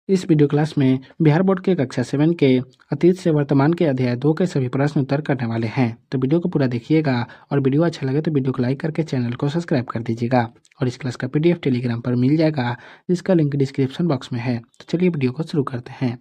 इस video class में Bihar board के कक्षा 7 के अतीत से वर्तमान के अध्याय 2 के सभी प्रश्न उत्तर करने वाले हैं। तो वीडियो को पूरा देखिएगा और वीडियो अच्छा लगे तो वीडियो को लाइक करके चैनल को सब्सक्राइब कर दीजिएगा। और इस क्लास का पीडीएफ टेलीग्राम पर मिल जाएगा, जिसका लिंक डिस्क्रिप्शन बॉक्स में है। तो चलिए वीडियो को शुरू करते हैं।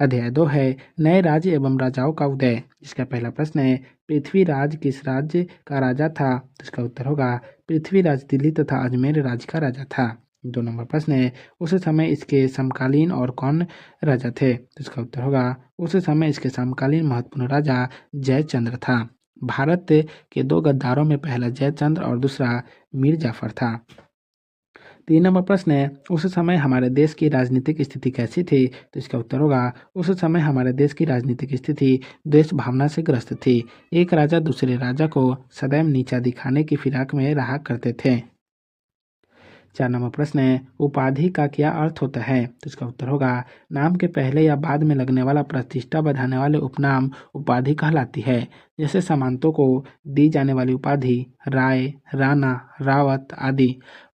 अध्याय 2 है नए राज्य एवं राजाओं का उदय। इसका पहला प्रश्न है, पृथ्वीराज किस राज्य का राजा था? तो इसका उत्तर होगा पृथ्वीराज दिल्ली तथा अजमेर राज्य का राजा था। 2 नंबर प्रश्न है, उस समय इसके समकालीन और कौन राजा थे? तो इसका उत्तर होगा उस समय इसके समकालीन महत्वपूर्ण राजा जयचंद्र था। भारत के 2 गद्दारों में पहला जयचंद्र और दूसरा मीर जाफर था। 3 नंबर प्रश्न है, उस समय हमारे देश की राजनीतिक स्थिति कैसी थी? तो इसका उत्तर होगा उस समय हमारे देश की राजनीतिक स्थिति द्वेष भावना से ग्रस्त थी। एक राजा दूसरे राजा को सदैव नीचा दिखाने की फिराक में रहा करते थे। 4 नंबर प्रश्न है, उपाधि का क्या अर्थ होता है? तो इसका उत्तर होगा नाम के पहले या बाद में लगने वाला प्रतिष्ठा बढ़ाने वाले उपनाम उपाधि कहलाती है। जैसे सामंतों को दी जाने वाली उपाधि राय, राणा, रावत आदि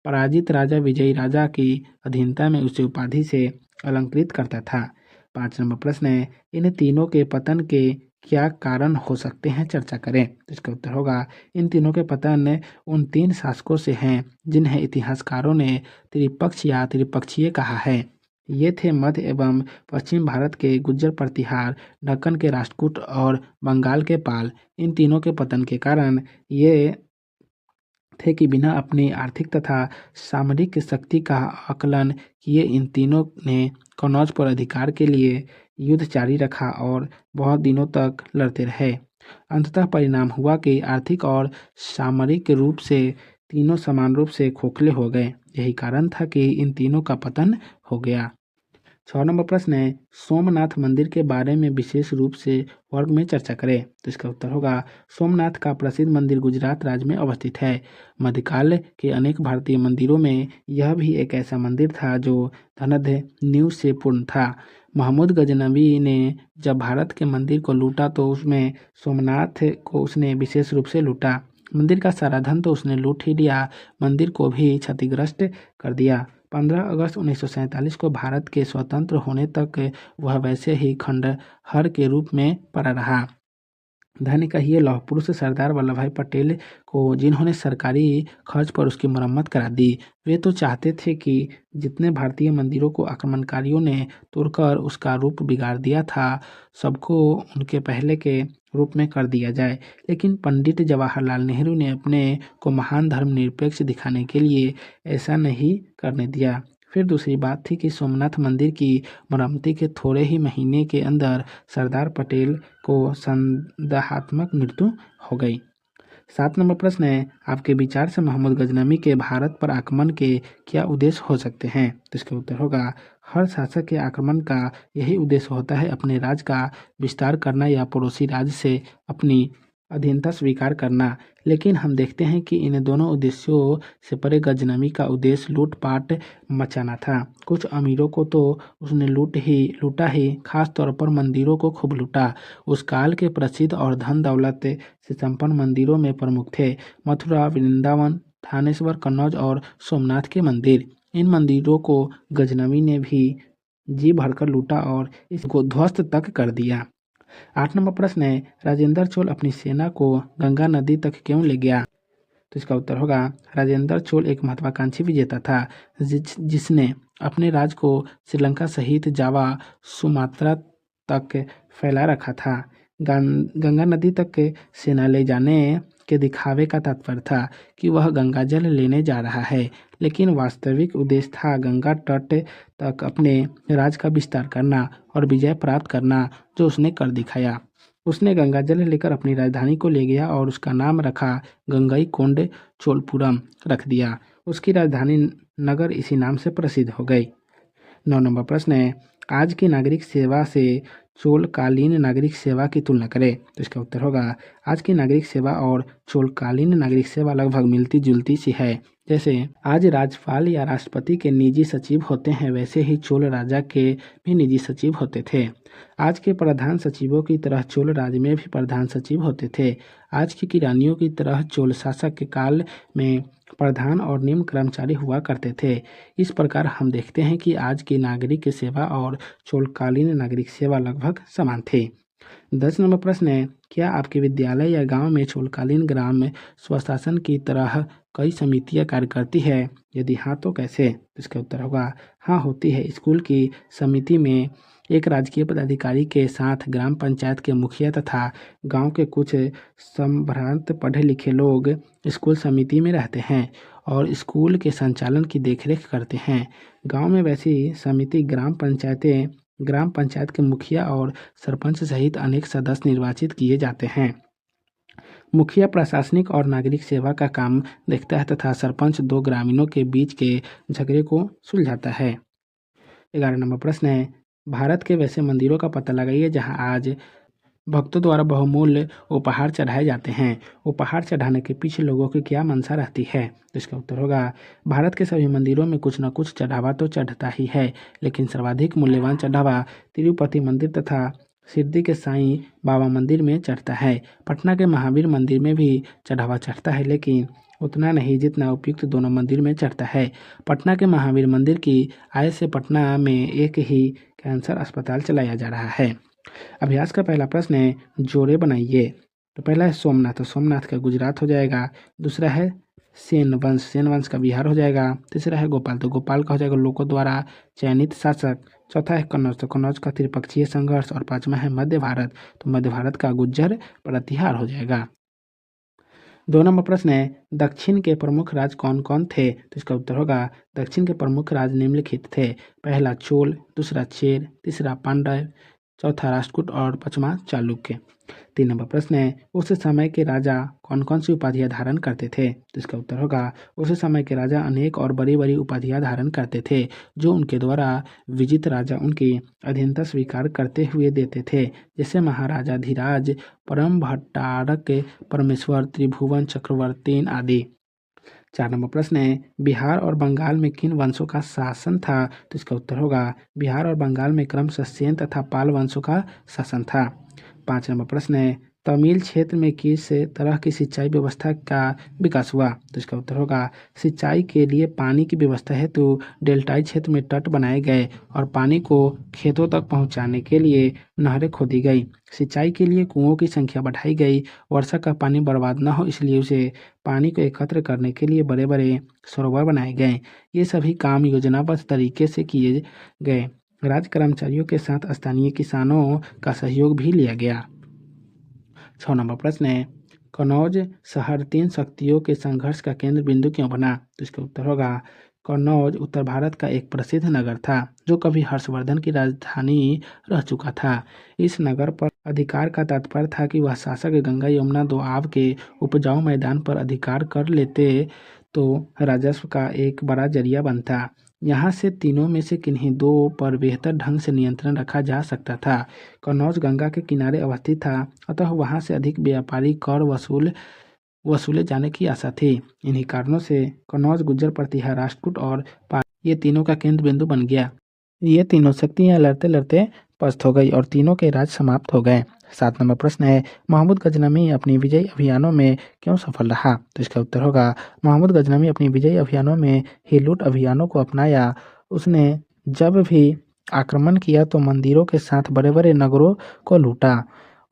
पराजित राजा विजयी राजा की अधीनता में उसे उपाधि से अलंकृत करता था। 5 नंबर प्रश्न है, इन तीनों के पतन के क्या कारण हो सकते हैं, चर्चा करें। तो इसका उत्तर होगा इन तीनों के पतन उन 3 शासकों से हैं जिन्हें इतिहासकारों ने त्रिपक्ष या त्रिपक्षीय कहा है। ये थे मध्य एवं पश्चिम भारत के गुर्जर प्रतिहार, दक्कन के राष्ट्रकूट और बंगाल के पाल। इन तीनों के पतन के कारण ये थे कि बिना अपनी आर्थिक तथा सामरिक शक्ति का आकलन किए इन तीनों ने कन्नौज पर अधिकार के लिए युद्ध जारी रखा और बहुत दिनों तक लड़ते रहे। अंततः परिणाम हुआ कि आर्थिक और सामरिक रूप से तीनों समान रूप से खोखले हो गए। यही कारण था कि इन तीनों का पतन हो गया। 6 नंबर प्रश्न है, सोमनाथ मंदिर के बारे में विशेष रूप से वर्ग में चर्चा करें। तो इसका उत्तर होगा सोमनाथ का प्रसिद्ध मंदिर गुजरात राज्य में अवस्थित है। मध्यकाल के अनेक भारतीय मंदिरों में यह भी एक ऐसा मंदिर था जो धनाढ्य नींव से पूर्ण था। महमूद गजनवी ने जब भारत के मंदिर को लूटा तो उसमें सोमनाथ को उसने विशेष रूप से लूटा। मंदिर का सारा धन तो उसने लूट ही लिया, मंदिर को भी क्षतिग्रस्त कर दिया। 15 अगस्त 1947 को भारत के स्वतंत्र होने तक वह वैसे ही खंडहर के रूप में पड़ा रहा। धन्य कहिए लौह पुरुष सरदार वल्लभ भाई पटेल को, जिन्होंने सरकारी खर्च पर उसकी मरम्मत करा दी। वे तो चाहते थे कि जितने भारतीय मंदिरों को आक्रमणकारियों ने तोड़कर उसका रूप बिगाड़ दिया था, सबको उनके पहले के रूप में कर दिया जाए। लेकिन पंडित जवाहरलाल नेहरू ने अपने को महान धर्मनिरपेक्ष दिखाने के लिए ऐसा नहीं करने दिया। फिर दूसरी बात थी कि सोमनाथ मंदिर की मरम्मती के थोड़े ही महीने के अंदर सरदार पटेल को संदेहात्मक मृत्यु हो गई। 7 नंबर प्रश्न है, आपके विचार से महमूद गजनवी के भारत पर आक्रमण के क्या उद्देश्य हो सकते हैं? तो इसका उत्तर होगा हर शासक के आक्रमण का यही उद्देश्य होता है, अपने राज का विस्तार करना या पड़ोसी राज्य से अपनी अधीनता स्वीकार करना। लेकिन हम देखते हैं कि इन दोनों उद्देश्यों से परे गजनवी का उद्देश्य लूटपाट मचाना था। कुछ अमीरों को तो उसने लूटा ही, खास तौर पर मंदिरों को खूब लूटा। उस काल के प्रसिद्ध और धन दौलत से संपन्न मंदिरों में प्रमुख थे मथुरा, वृंदावन, थानेश्वर, कन्नौज और सोमनाथ के मंदिर। इन मंदिरों को गजनवी ने भी जी भरकर लूटा और इसको ध्वस्त तक कर दिया। 8 नंबर प्रश्न है, राजेंद्र चोल अपनी सेना को गंगा नदी तक क्यों ले गया? तो इसका उत्तर होगा राजेंद्र चोल एक महत्वाकांक्षी विजेता था जिसने अपने राज को श्रीलंका सहित जावा, सुमात्रा तक फैला रखा था। गंगा नदी तक सेना ले जाने के दिखावे का तात्पर्य था कि वह गंगा जल लेने जा रहा है, लेकिन वास्तविक उद्देश्य था गंगा तट तक अपने राज का विस्तार करना और विजय प्राप्त करना, जो उसने कर दिखाया। उसने गंगा जल लेकर अपनी राजधानी को ले गया और उसका नाम रखा गंगईकोंड चोलपुरम रख दिया। उसकी राजधानी नगर इसी नाम से प्रसिद्ध हो गई। 9 नंबर प्रश्न है, आज की नागरिक सेवा से चोलकालीन नागरिक सेवा की तुलना करें। तो इसका उत्तर होगा आज की नागरिक सेवा और चोलकालीन नागरिक सेवा लगभग मिलती जुलती सी है। जैसे आज राज्यपाल या राष्ट्रपति के निजी सचिव होते हैं, वैसे ही चोल राजा के भी निजी सचिव होते थे। आज के प्रधान सचिवों की तरह चोल राज में भी प्रधान सचिव होते थे। आज की किरानियों की तरह चोल शासक के काल में प्रधान और निम्न कर्मचारी हुआ करते थे। इस प्रकार हम देखते हैं कि आज की नागरिक सेवा और चोलकालीन नागरिक सेवा लगभग समान थी। 10 नंबर प्रश्न है, क्या आपके विद्यालय या गांव में चोलकालीन ग्राम स्वशासन की तरह कई समितियां कार्य करती है? यदि हाँ तो कैसे? इसका उत्तर होगा हाँ, होती है। स्कूल की समिति में एक राजकीय पदाधिकारी के साथ ग्राम पंचायत के मुखिया तथा गांव के कुछ संभ्रांत पढ़े लिखे लोग स्कूल समिति में रहते हैं और स्कूल के संचालन की देखरेख करते हैं। गांव में वैसी समिति ग्राम पंचायत के मुखिया और सरपंच सहित अनेक सदस्य निर्वाचित किए जाते हैं। मुखिया प्रशासनिक और नागरिक सेवा का काम देखता है तथा सरपंच दो ग्रामीणों के बीच के झगड़े को सुलझाता है। 11 नंबर प्रश्न है, भारत के वैसे मंदिरों का पता लगाइए जहां आज भक्तों द्वारा बहुमूल्य उपहार चढ़ाए जाते हैं। उपहार चढ़ाने के पीछे लोगों की क्या मंशा रहती है? तो इसका उत्तर होगा भारत के सभी मंदिरों में कुछ न कुछ चढ़ावा तो चढ़ता ही है, लेकिन सर्वाधिक मूल्यवान चढ़ावा तिरुपति मंदिर तथा शिरडी के साईं बाबा मंदिर में चढ़ता है। पटना के महावीर मंदिर में भी चढ़ावा चढ़ता है, लेकिन उतना नहीं जितना उपयुक्त दोनों मंदिर में चढ़ता है। पटना के महावीर मंदिर की आय से पटना में एक ही कैंसर अस्पताल चलाया जा रहा है। अभ्यास का पहला प्रश्न है, जोड़े बनाइए। तो पहला है सोमनाथ, तो सोमनाथ का गुजरात हो जाएगा। दूसरा है सेन वंश का बिहार हो जाएगा। तीसरा है गोपाल, तो गोपाल का हो जाएगा लोगों द्वारा चयनित शासक। चौथा है कन्नौज, तो कन्नौज का त्रिपक्षीय संघर्ष। और पांचवा है मध्य भारत, तो मध्य भारत का गुज्जर प्रतिहार हो जाएगा। 2 नंबर प्रश्न है, दक्षिण के प्रमुख राज कौन कौन थे? तो इसका उत्तर होगा दक्षिण के प्रमुख राज निम्नलिखित थे। पहला चोल, दूसरा चेर, तीसरा पांड्य, चौथा राष्ट्रकूट और पांचवा चालुक्य। 3 नंबर प्रश्न है, उस समय के राजा कौन कौन सी उपाधियां धारण करते थे? तो इसका उत्तर होगा उस समय के राजा अनेक और बड़ी बड़ी उपाधियां धारण करते थे, जो उनके द्वारा विजित राजा उनकी अधीनता स्वीकार करते हुए देते थे, जैसे महाराजा धीराज, परम भट्टारक, परमेश्वर, त्रिभुवन चक्रवर्ती आदि। 4 नंबर प्रश्न है, बिहार और बंगाल में किन वंशों का शासन था? तो इसका उत्तर होगा बिहार और बंगाल में क्रमशः सेन तथा पाल वंशों का शासन था। 5 नंबर प्रश्न है, तमिल क्षेत्र में किस तरह की सिंचाई व्यवस्था का विकास हुआ? तो इसका उत्तर होगा सिंचाई के लिए पानी की व्यवस्था हेतु डेल्टाई क्षेत्र में तट बनाए गए और पानी को खेतों तक पहुंचाने के लिए नहरें खोदी गई। सिंचाई के लिए कुओं की संख्या बढ़ाई गई। वर्षा का पानी बर्बाद न हो इसलिए उसे पानी को एकत्र करने के लिए बड़े बड़े सरोवर बनाए गए। ये सभी काम योजनाबद्ध तरीके से किए गए। राज्य कर्मचारियों के साथ स्थानीय किसानों का सहयोग भी लिया गया। 6 नंबर प्रश्न है, कन्नौज शहर 3 शक्तियों के संघर्ष का केंद्र बिंदु क्यों बना? तो इसका उत्तर होगा कन्नौज उत्तर भारत का एक प्रसिद्ध नगर था, जो कभी हर्षवर्धन की राजधानी रह चुका था। इस नगर पर अधिकार का तात्पर्य था कि वह शासक गंगा यमुना दो आब के उपजाऊ मैदान पर अधिकार कर लेते तो राजस्व का एक बड़ा जरिया बनता। यहाँ से तीनों में से किन्हीं दो पर बेहतर ढंग से नियंत्रण रखा जा सकता था। कन्नौज गंगा के किनारे अवस्थित था, अतः वहाँ से अधिक व्यापारी कर वसूले जाने की आशा थी। इन्हीं कारणों से कन्नौज गुज्जर प्रतिहार राष्ट्रकूट और पाल ये तीनों का केंद्र बिंदु बन गया। ये तीनों शक्तियाँ लड़ते लड़ते पस्त हो गई और तीनों के राज समाप्त हो गए। 7 नंबर प्रश्न है, महमूद गजनवी अपनी विजयी अभियानों में क्यों सफल रहा? तो इसका उत्तर होगा महमूद गजनवी अपनी विजयी अभियानों में ही लूट अभियानों को अपनाया। उसने जब भी आक्रमण किया तो मंदिरों के साथ बड़े बड़े नगरों को लूटा।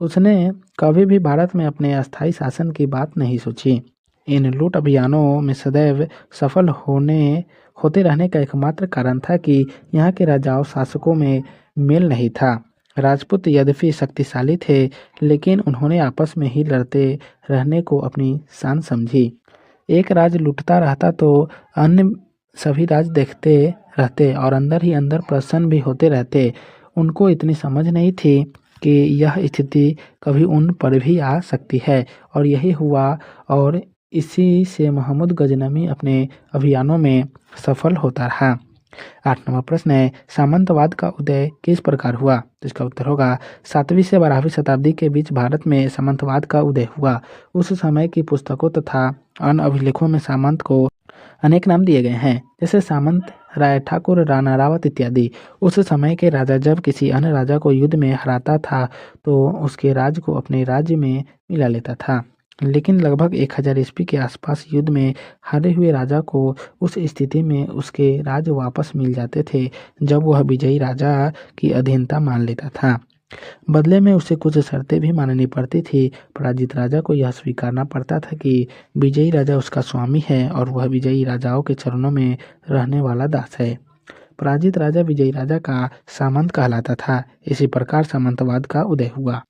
उसने कभी भी भारत में अपने अस्थायी शासन की बात नहीं सोची। इन लूट अभियानों में सदैव सफल होते रहने का एकमात्र कारण था कि यहाँ के राजाओं शासकों में मेल नहीं था। राजपूत यद्यपि शक्तिशाली थे, लेकिन उन्होंने आपस में ही लड़ते रहने को अपनी शान समझी। एक राज लूटता रहता तो अन्य सभी राज देखते रहते और अंदर ही अंदर प्रसन्न भी होते रहते। उनको इतनी समझ नहीं थी कि यह स्थिति कभी उन पर भी आ सकती है, और यही हुआ और इसी से महमूद गजनवी अपने अभियानों में सफल होता रहा। 8 नंबर प्रश्न है, सामंतवाद का उदय किस प्रकार हुआ? तो इसका उत्तर होगा 7वीं से 12वीं शताब्दी के बीच भारत में सामंतवाद का उदय हुआ। उस समय की पुस्तकों तथा अन्य अभिलेखों में सामंत को अनेक नाम दिए गए हैं, जैसे सामंत, राय ठाकुर, राणा रावत इत्यादि। उस समय के राजा जब किसी अन्य राजा को युद्ध में हराता था तो उसके राज्य को अपने राज्य में मिला लेता था। लेकिन लगभग 1000 ईस्वी के आसपास युद्ध में हारे हुए राजा को उस स्थिति में उसके राज्य वापस मिल जाते थे जब वह विजयी राजा की अधीनता मान लेता था। बदले में उसे कुछ शर्तें भी माननी पड़ती थी। पराजित राजा को यह स्वीकारना पड़ता था कि विजयी राजा उसका स्वामी है और वह विजयी राजाओं के चरणों में रहने वाला दास है। पराजित राजा विजयी राजा का सामंत कहलाता था। इसी प्रकार सामंतवाद का उदय हुआ।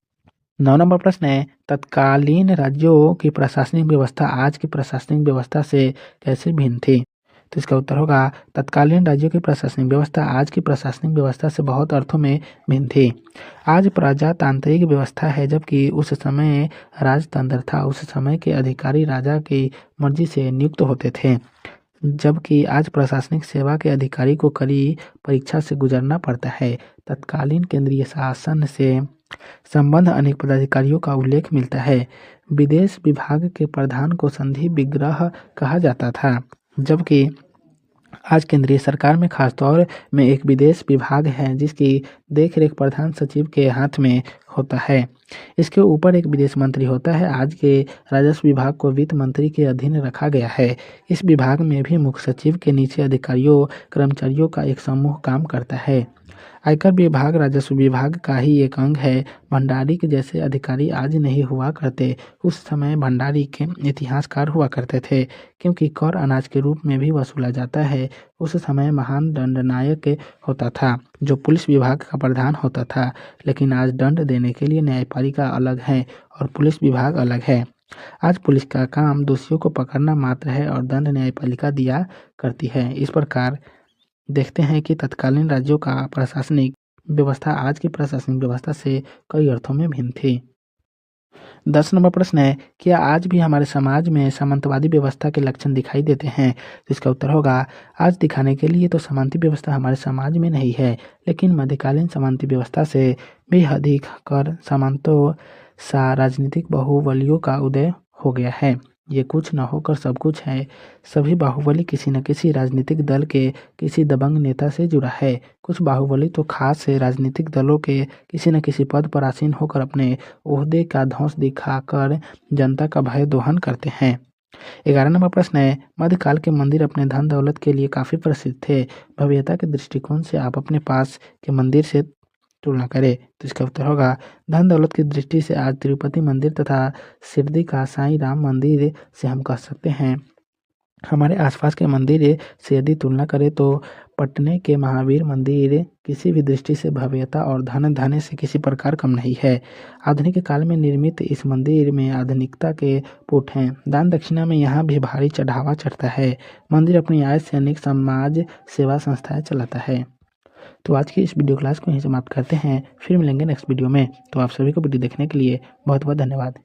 9 नंबर प्रश्न है, तत्कालीन राज्यों की प्रशासनिक व्यवस्था आज की प्रशासनिक व्यवस्था से कैसे भिन्न थी? तो इसका उत्तर होगा, तत्कालीन राज्यों की प्रशासनिक व्यवस्था आज की प्रशासनिक व्यवस्था से बहुत अर्थों में भिन्न थी। आज प्रजातांत्रिक व्यवस्था है, जबकि उस समय राजतंत्र था। उस समय के अधिकारी राजा की मर्जी से नियुक्त होते थे, जबकि आज प्रशासनिक सेवा के अधिकारी को कड़ी परीक्षा से गुजरना पड़ता है। तत्कालीन केंद्रीय शासन से संबंध अनेक पदाधिकारियों का उल्लेख मिलता है। विदेश विभाग के प्रधान को संधि विग्रह कहा जाता था, जबकि आज केंद्रीय सरकार में खासतौर में एक विदेश विभाग है जिसकी देखरेख प्रधान सचिव के हाथ में होता है। इसके ऊपर एक विदेश मंत्री होता है। आज के राजस्व विभाग को वित्त मंत्री के अधीन रखा गया है। इस विभाग में भी मुख्य सचिव के नीचे अधिकारियों कर्मचारियों का एक समूह काम करता है। आयकर विभाग राजस्व विभाग का ही एक अंग है। भंडारी के जैसे अधिकारी आज नहीं हुआ करते। उस समय भंडारी के इतिहासकार हुआ करते थे, क्योंकि कर अनाज के रूप में भी वसूला जाता है। उस समय महान दंडनायक होता था जो पुलिस विभाग का प्रधान होता था। लेकिन आज दंड देने के लिए न्यायपालिका अलग है और पुलिस विभाग अलग है। आज पुलिस का काम दोषियों को पकड़ना मात्र है और दंड न्यायपालिका दिया करती है। इस प्रकार देखते हैं कि तत्कालीन राज्यों का प्रशासनिक व्यवस्था आज की प्रशासनिक व्यवस्था से कई अर्थों में भिन्न थी। 10 नंबर प्रश्न है, क्या आज भी हमारे समाज में सामंतवादी व्यवस्था के लक्षण दिखाई देते हैं? तो इसका उत्तर होगा, आज दिखाने के लिए तो सामंती व्यवस्था हमारे समाज में नहीं है, लेकिन मध्यकालीन सामंती व्यवस्था से भी अधिक कर सामंतों सा राजनीतिक बाहुबलियों का उदय हो गया है। ये कुछ न होकर सब कुछ है। सभी बाहुबली किसी न किसी राजनीतिक दल के किसी दबंग नेता से जुड़ा है। कुछ बाहुबली तो खास से राजनीतिक दलों के किसी न किसी पद पर आसीन होकर अपने ओहदे का धौंस दिखाकर जनता का भय दोहन करते हैं। 11 नंबर प्रश्न है, मध्यकाल के मंदिर अपने धन दौलत के लिए काफी प्रसिद्ध थे। भव्यता के दृष्टिकोण से आप अपने पास के मंदिर से तुलना करें। तो इसका उत्तर होगा, धन दौलत की दृष्टि से आज तिरुपति मंदिर तथा शिरडी का साईं राम मंदिर से हम कह सकते हैं। हमारे आसपास के मंदिर से यदि तुलना करें तो पटने के महावीर मंदिर किसी भी दृष्टि से भव्यता और धन से किसी प्रकार कम नहीं है। आधुनिक काल में निर्मित इस मंदिर में आधुनिकता के पुट हैं। दान दक्षिणा में यहाँ भी भारी चढ़ावा चढ़ता है। मंदिर अपनी आय से अनेक समाज सेवा संस्थाएं चलाता है। तो आज की इस वीडियो क्लास को यहीं समाप्त करते हैं। फिर मिलेंगे नेक्स्ट वीडियो में। तो आप सभी को वीडियो देखने के लिए बहुत बहुत धन्यवाद।